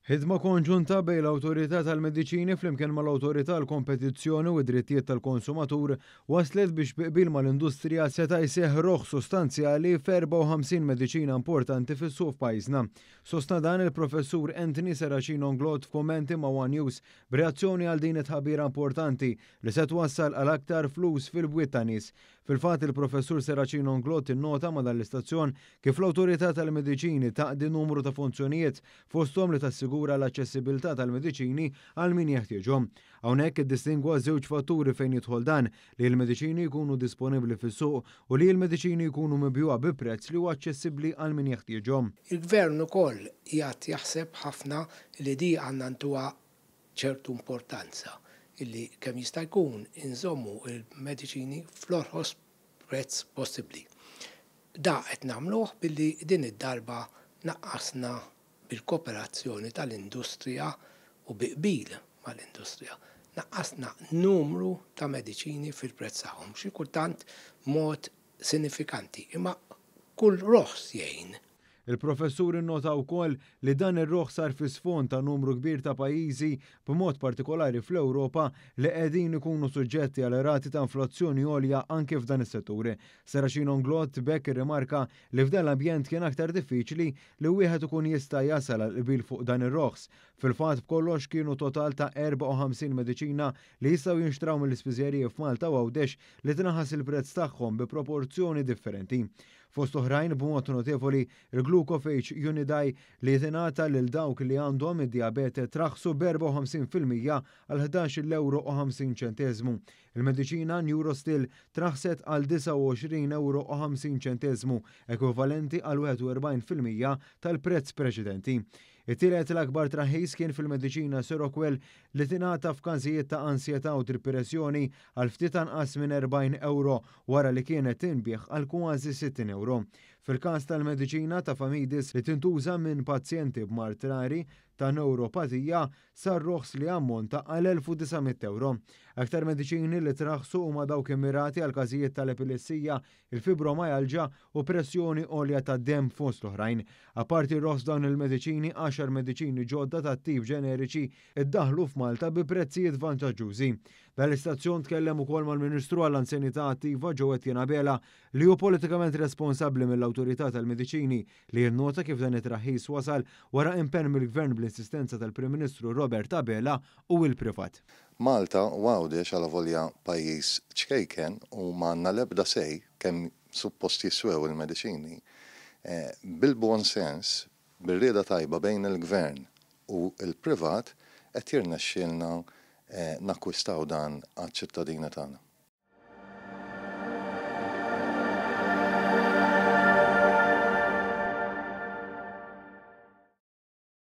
Ħidma konġunta bejn l-Awtorità tal-Mediċini flimkien mal-Awtorità l-Kompetizzjoni u d-Drittijiet tal-Konsumatur waslet biex biqbil mal-industrija seta' jseħħ roħ sostanzjali f'54 mediċina importanti fis-suq f'pajjiżna. Sostna dan il-Professur Anthony Seracino Nglot f'kummenti ma' One News b'reazzjoni għal din it-ħabira importanti li se twassal għal aktar flus fil-bwiet ta' nies. Fil-fatt il-Professur Seracino Nglot innota ma' dan l-istazzjon kif l-Awtorità tal-Mediċini taqdi numru ta' funzjonijiet fosthom li tassigura l-aċċessibilità tal-mediċini għal min jeħtieġhom. Hawnhekk iddistingwa żewġ fatturi fejn jidħol dan li l-mediċini jkunu disponibbli fis-suq u li l-mediċini jkunu mibjuwa bi prezz li huwa aċċessibbli għal min jeħtieġhom. Il-Gvern ukoll jgħid jaħseb ħafna li di għandna ntuha ċertu importanza illi kemm jista' jkun inżommu il-mediċini fl-orħos prezz possibbli. Da qed nagħmluh billi din id-darba naqqasna bil-kooperazzjoni tal-industrija u biqbil mal-industrija. Naqqasna numru ta' mediċini fil-prezz tagħhom, xi kultant mod sinifikanti, imma kull roħs jgħin. Il-professur innota wkoll li dan ir-roħ sar fi sfond ta' numru kbir ta' pajjiżi b'mod partikolari fl-Ewropa li qegħdin ikunu suġġetti għal rati ta' inflazzjoni għolja anke f'dan is-setturi. Seracino Nglot bekk irrimarka li f'dan l-ambjent kien aktar diffiċli li wieħed ikun jista' jasal għal qbil fuq dan ir-roħs. Fil-fatt b'kollox kienu total ta' 54 mediċina li jistgħu jinxtraw mill-ispiżeriji f'Malta u Għawdex li tnaħas il-prezz tagħhom bi proporzjoni differenti. Fost oħrajn b'mod notevoli il-Glucophage Unidae li tingħata lil dawk li għandhom id-diabete traħsu b'54% għal 11.50 €. Il-mediċina Neurostil traħset għal 29.50 €, ekwivalenti għal 41% tal-prezz preċedenti. It-tielet l-akbar traħis kien fil-mediċina Seroquel li tingħata f'każijiet ta' ansjetà u depressjoni għal ftit anqas minn 40 € wara li kienet tinbieħ għal kważi 60 €. Fil-każ tal-mediċina ta' Famidis li tintuża minn pazjenti b'mart rari ta' neuropatija sar roħs li ammonta għal 1900 €. Aktar mediċini li traħsu huma dawk immirati għal każijiet tal-epilessija, il-fibromialgia u pressjoni għolja ta' demm fost oħrajn. Apparti roħs dawn il-mediċini 10 mediċini ġodda ta' tip ġeneriċi iddaħlu f'Malta bi prezzijiet vantaġġużi. Dal-istazzjon tkellem ukoll mal-Ministru għall-Anzjanità Attiva Joe Etienne Bela li hu politikament responsabbli mill-Awtorità tal-Mediċini li jinnota kif dan it-traħħis wasal wara impenn mill-Gvern bl-insistenza tal-Prim Ministru Robert Abela u l-privat. Malta u Għawdex għal volja pajjiż ċkejken u m'għandna l-ebda sej kemm suppost jiswew il-mediċini. Bil-bon sens, bil-rieda tajba bejn il-Gvern u l-privat qed jirnexxielna nakkwistaw dan għaċ-ċittadini tagħna.